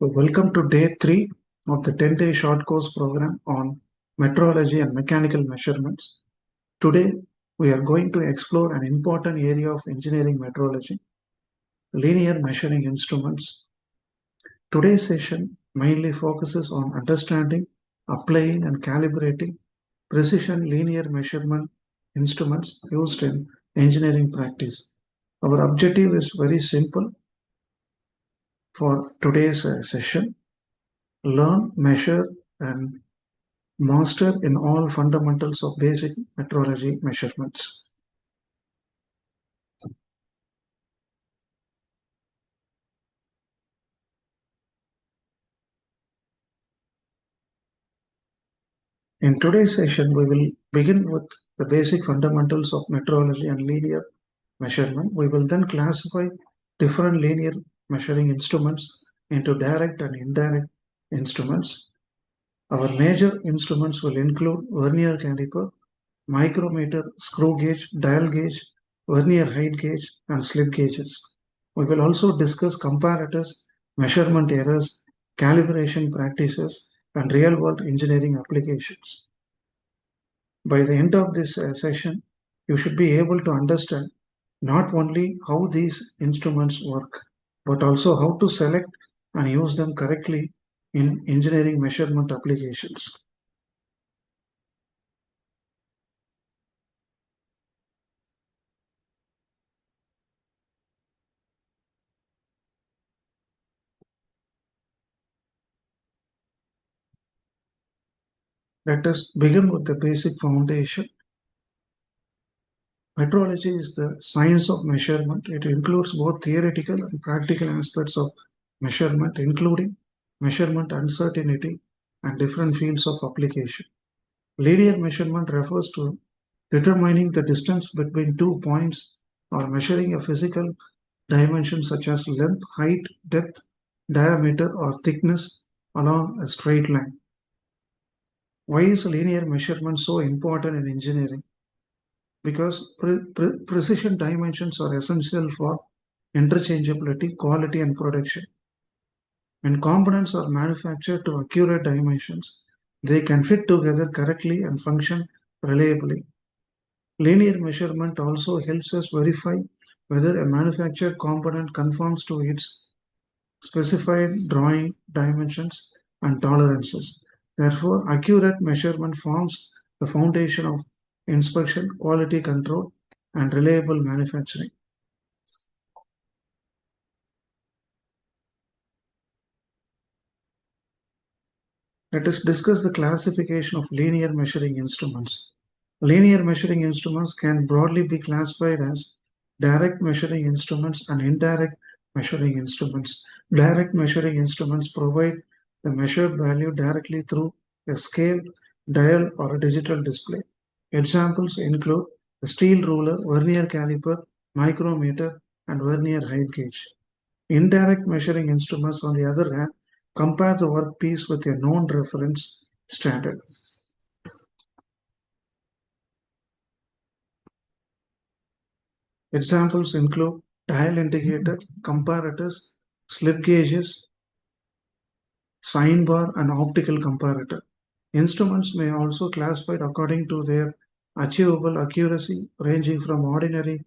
So welcome to day 3 of the 10-day short course program on metrology and mechanical measurements. Today, we are going to explore an important area of engineering metrology, linear measuring instruments. Today's session mainly focuses on understanding, applying, and calibrating precision linear measurement instruments used in engineering practice. Our objective is very simple for today's session: learn, measure, and master in all fundamentals of basic metrology measurements. In today's session, we will begin with the basic fundamentals of metrology and linear measurement. We will then classify different linear measuring instruments into direct and indirect instruments. Our major instruments will include vernier caliper, micrometer, screw gauge, dial gauge, vernier height gauge, and slip gauges. We will also discuss comparators, measurement errors, calibration practices, and real-world engineering applications. By the end of this session, you should be able to understand not only how these instruments work, but also how to select and use them correctly in engineering measurement applications. Let us begin with the basic foundation. Metrology is the science of measurement. It includes both theoretical and practical aspects of measurement, including measurement uncertainty and different fields of application. Linear measurement refers to determining the distance between 2 points or measuring a physical dimension such as length, height, depth, diameter, or thickness along a straight line. Why is linear measurement so important in engineering? Because precision dimensions are essential for interchangeability, quality, and production. When components are manufactured to accurate dimensions, they can fit together correctly and function reliably. Linear measurement also helps us verify whether a manufactured component conforms to its specified drawing dimensions and tolerances. Therefore, accurate measurement forms the foundation of inspection, quality control, and reliable manufacturing. Let us discuss the classification of linear measuring instruments. Linear measuring instruments can broadly be classified as direct measuring instruments and indirect measuring instruments. Direct measuring instruments provide the measured value directly through a scale, dial, or a digital display. Examples include the steel ruler, vernier caliper, micrometer, and vernier height gauge. Indirect measuring instruments, on the other hand, compare the workpiece with a known reference standard. Examples include dial indicator, comparators, slip gauges, sine bar, and optical comparator. Instruments may also be classified according to their achievable accuracy, ranging from ordinary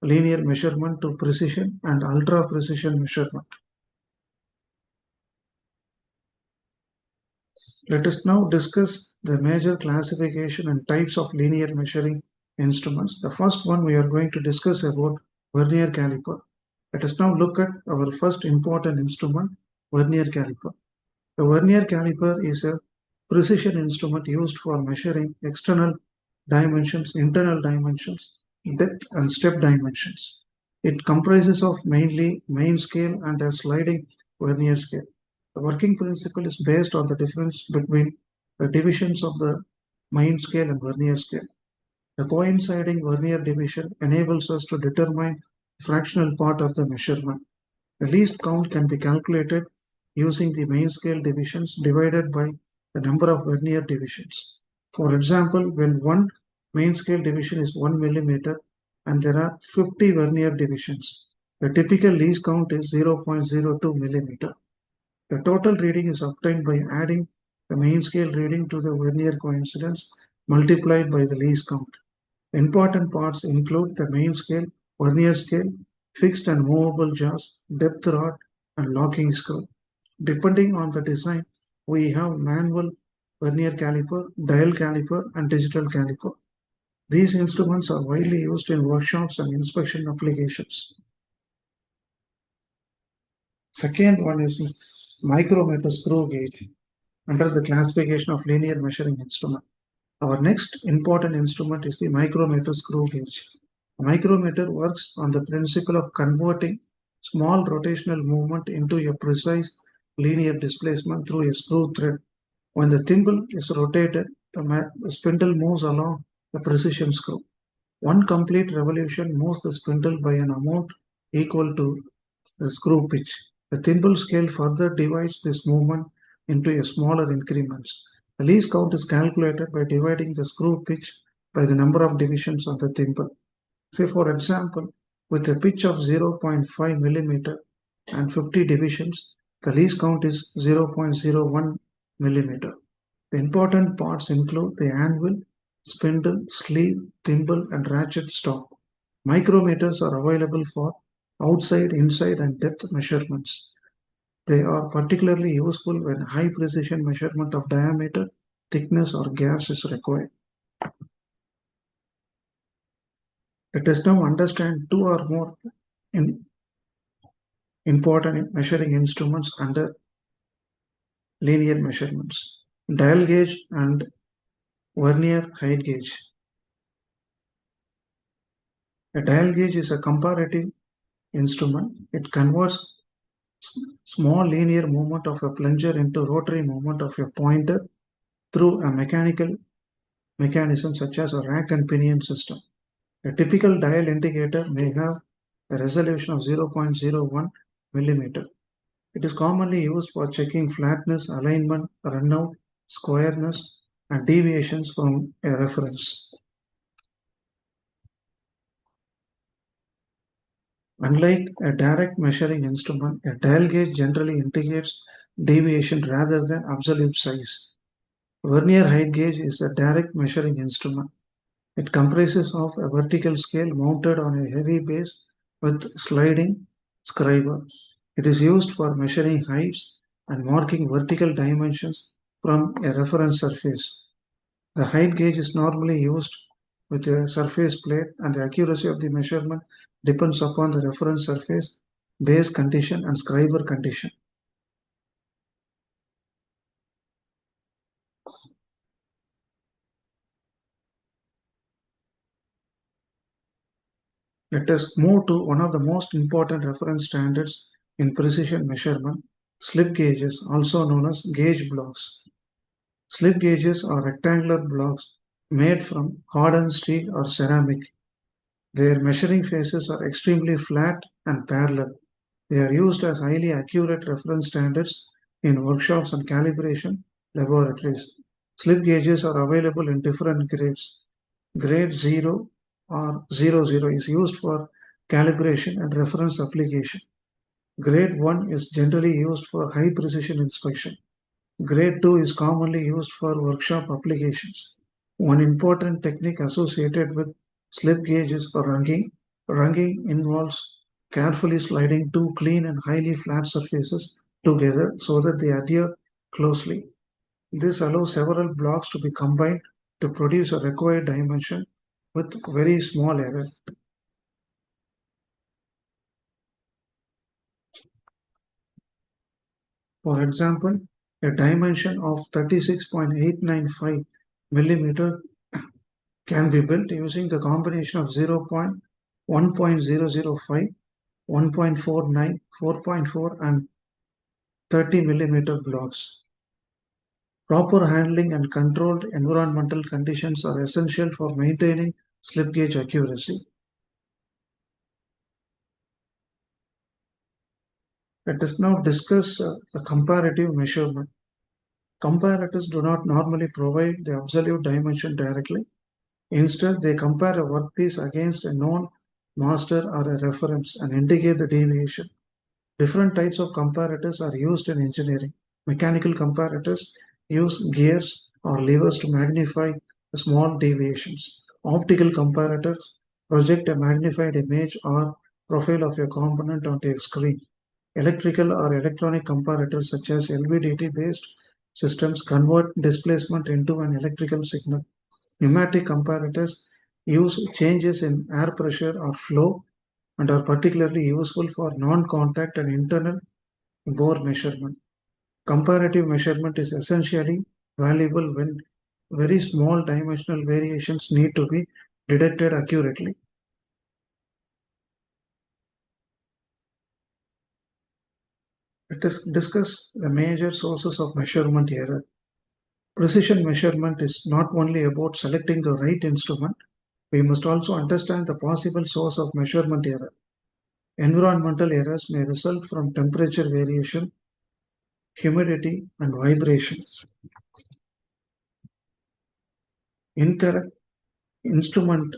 linear measurement to precision and ultra-precision measurement. Let us now discuss the major classification and types of linear measuring instruments. The first one we are going to discuss about vernier caliper. Let us now look at our first important instrument, vernier caliper. The vernier caliper is a precision instrument used for measuring external dimensions, internal dimensions, depth, and step dimensions. It comprises of mainly main scale and a sliding vernier scale. The working principle is based on the difference between the divisions of the main scale and vernier scale. The coinciding vernier division enables us to determine the fractional part of the measurement. The least count can be calculated using the main scale divisions divided by the number of vernier divisions. For example, when one main scale division is 1 millimeter and there are 50 vernier divisions, the typical least count is 0.02 millimeter. The total reading is obtained by adding the main scale reading to the vernier coincidence multiplied by the least count. Important parts include the main scale, vernier scale, fixed and movable jaws, depth rod, and locking screw. Depending on the design, we have manual vernier caliper, dial caliper, and digital caliper. These instruments are widely used in workshops and inspection applications. Second one is micrometer screw gauge under the classification of linear measuring instrument. Our next important instrument is the micrometer screw gauge. A micrometer works on the principle of converting small rotational movement into a precise linear displacement through a screw thread. When the thimble is rotated, the spindle moves along the precision screw. One complete revolution moves the spindle by an amount equal to the screw pitch. The thimble scale further divides this movement into a smaller increments. The least count is calculated by dividing the screw pitch by the number of divisions on the thimble. Say for example, with a pitch of 0.5 millimeter and 50 divisions, the least count is 0.01 millimeter. The important parts include the anvil, spindle, sleeve, thimble, and ratchet stop. Micrometers are available for outside, inside, and depth measurements. They are particularly useful when high precision measurement of diameter, thickness, or gaps is required. Let us now understand two or more in important measuring instruments under linear measurements: dial gauge and vernier height gauge. A dial gauge is a comparative instrument. It converts small linear movement of a plunger into rotary movement of a pointer through a mechanical mechanism such as a rack and pinion system. A typical dial indicator may have a resolution of 0.01 millimeter. It is commonly used for checking flatness, alignment, runout, squareness, and deviations from a reference. Unlike a direct measuring instrument, a dial gauge generally indicates deviation rather than absolute size. Vernier height gauge is a direct measuring instrument. It comprises of a vertical scale mounted on a heavy base with sliding scriber. It is used for measuring heights and marking vertical dimensions from a reference surface. The height gauge is normally used with a surface plate, and the accuracy of the measurement depends upon the reference surface, base condition, and scriber condition. Let us move to one of the most important reference standards in precision measurement: slip gauges, also known as gauge blocks. Slip gauges are rectangular blocks made from hardened steel or ceramic. Their measuring faces are extremely flat and parallel. They are used as highly accurate reference standards in workshops and calibration laboratories. Slip gauges are available in different grades. Grade 0 or 00 is used for calibration and reference application. Grade 1 is generally used for high precision inspection. Grade 2 is commonly used for workshop applications. One important technique associated with slip gauge is runging. Runging involves carefully sliding two clean and highly flat surfaces together so that they adhere closely. This allows several blocks to be combined to produce a required dimension with very small error. For example, a dimension of 36.895 millimeter can be built using the combination of 1.005, 1.49, 4.4, and 30 millimeter blocks. Proper handling and controlled environmental conditions are essential for maintaining slip gauge accuracy. Let us now discuss the comparative measurement. Comparators do not normally provide the absolute dimension directly. Instead, they compare a workpiece against a known master or a reference and indicate the deviation. Different types of comparators are used in engineering. Mechanical comparators use gears or levers to magnify the small deviations. Optical comparators project a magnified image or profile of a component onto a screen. Electrical or electronic comparators such as LVDT based systems convert displacement into an electrical signal. Pneumatic comparators use changes in air pressure or flow and are particularly useful for non-contact and internal bore measurement. Comparative measurement is essentially valuable when very small dimensional variations need to be detected accurately. Let us discuss the major sources of measurement error. Precision measurement is not only about selecting the right instrument, we must also understand the possible source of measurement error. Environmental errors may result from temperature variation, humidity, and vibration. Incorrect instrument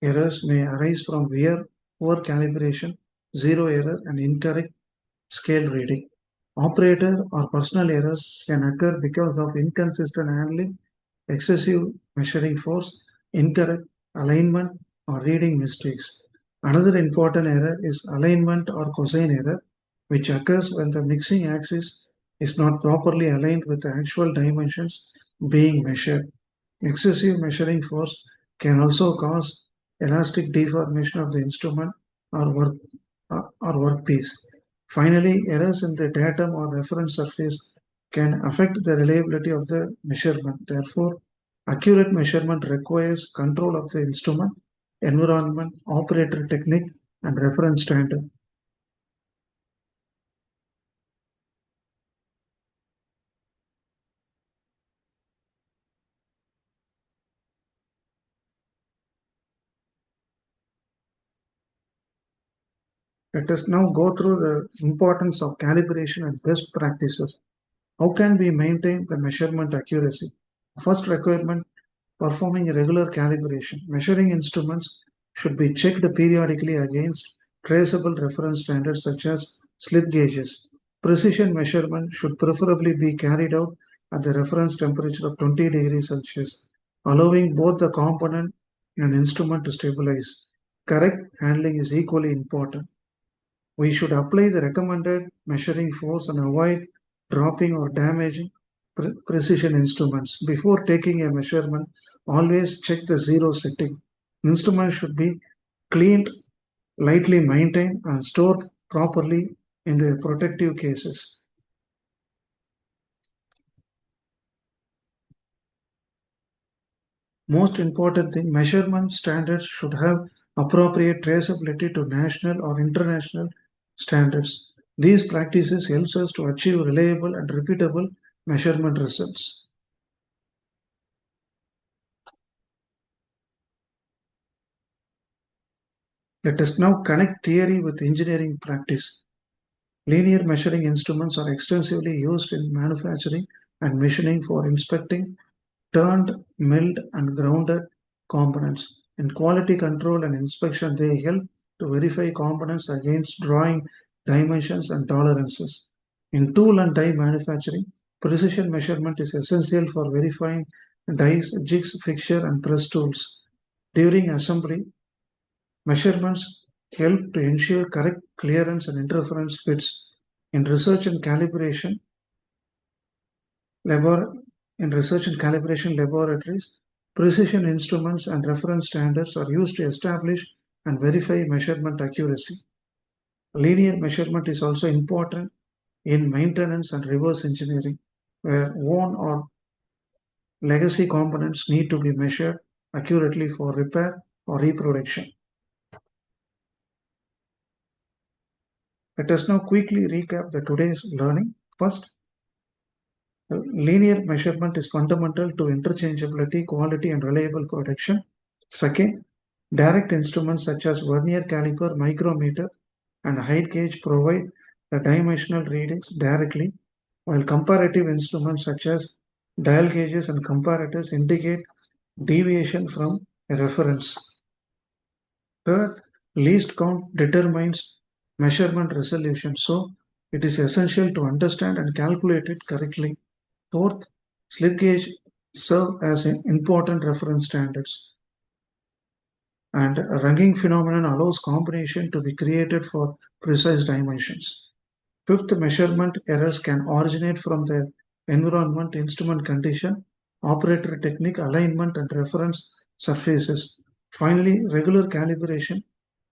errors may arise from wear, poor calibration, zero error, and incorrect scale reading. Operator or personal errors can occur because of inconsistent handling, excessive measuring force, incorrect alignment, or reading mistakes. Another important error is alignment or cosine error, which occurs when the mixing axis is not properly aligned with the actual dimensions being measured. Excessive measuring force can also cause elastic deformation of the instrument or workpiece. Finally, errors in the datum or reference surface can affect the reliability of the measurement. Therefore, accurate measurement requires control of the instrument, environment, operator technique, and reference standard. Let us now go through the importance of calibration and best practices. How can we maintain the measurement accuracy? First requirement, performing regular calibration. Measuring instruments should be checked periodically against traceable reference standards such as slip gauges. Precision measurement should preferably be carried out at the reference temperature of 20 degrees Celsius, allowing both the component and instrument to stabilize. Correct handling is equally important. We should apply the recommended measuring force and avoid dropping or damaging precision instruments. Before taking a measurement, always check the zero setting. Instruments should be cleaned, lightly maintained, and stored properly in the protective cases. Most important thing, measurement standards should have appropriate traceability to national or international standards. These practices helps us to achieve reliable and repeatable measurement results. Let us now connect theory with engineering practice. Linear measuring instruments are extensively used in manufacturing and machining for inspecting turned, milled, and grounded components. In quality control and inspection, they help to verify components against drawing dimensions and tolerances. In tool and die manufacturing, precision measurement is essential for verifying dies, jigs, fixture, and press tools. During assembly, measurements help to ensure correct clearance and interference fits. In research and calibration, labor in research and calibration laboratories, precision instruments and reference standards are used to establish and verify measurement accuracy. Linear measurement is also important in maintenance and reverse engineering, where worn or legacy components need to be measured accurately for repair or reproduction. Let us now quickly recap the today's learning. First, linear measurement is fundamental to interchangeability, quality, and reliable production. Second, direct instruments such as vernier caliper, micrometer, and height gauge provide the dimensional readings directly, while comparative instruments such as dial gauges and comparators indicate deviation from a reference. Third, least count determines measurement resolution. So, It is essential to understand and calculate it correctly. Fourth, slip gauge serve as an important reference standards, and a running phenomenon allows combination to be created for precise dimensions. Fifth, measurement errors can originate from the environment, instrument condition, operator technique, alignment, and reference surfaces. Finally, regular calibration,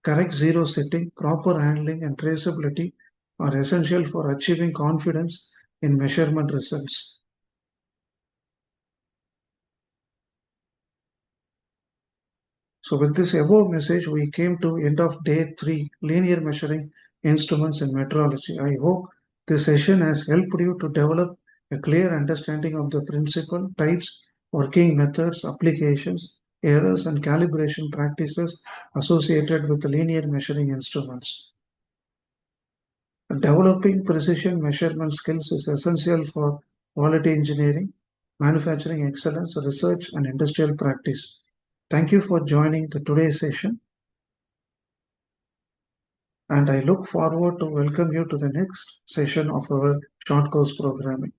correct zero setting, proper handling, and traceability are essential for achieving confidence in measurement results. So with this above message, we came to end of day 3, linear measuring instruments in metrology. I hope this session has helped you to develop a clear understanding of the principle, types, working methods, applications, errors, and calibration practices associated with the linear measuring instruments. Developing precision measurement skills is essential for quality engineering, manufacturing excellence, research, and industrial practice. Thank you for joining the today's session, and I look forward to welcome you to the next session of our short course programming.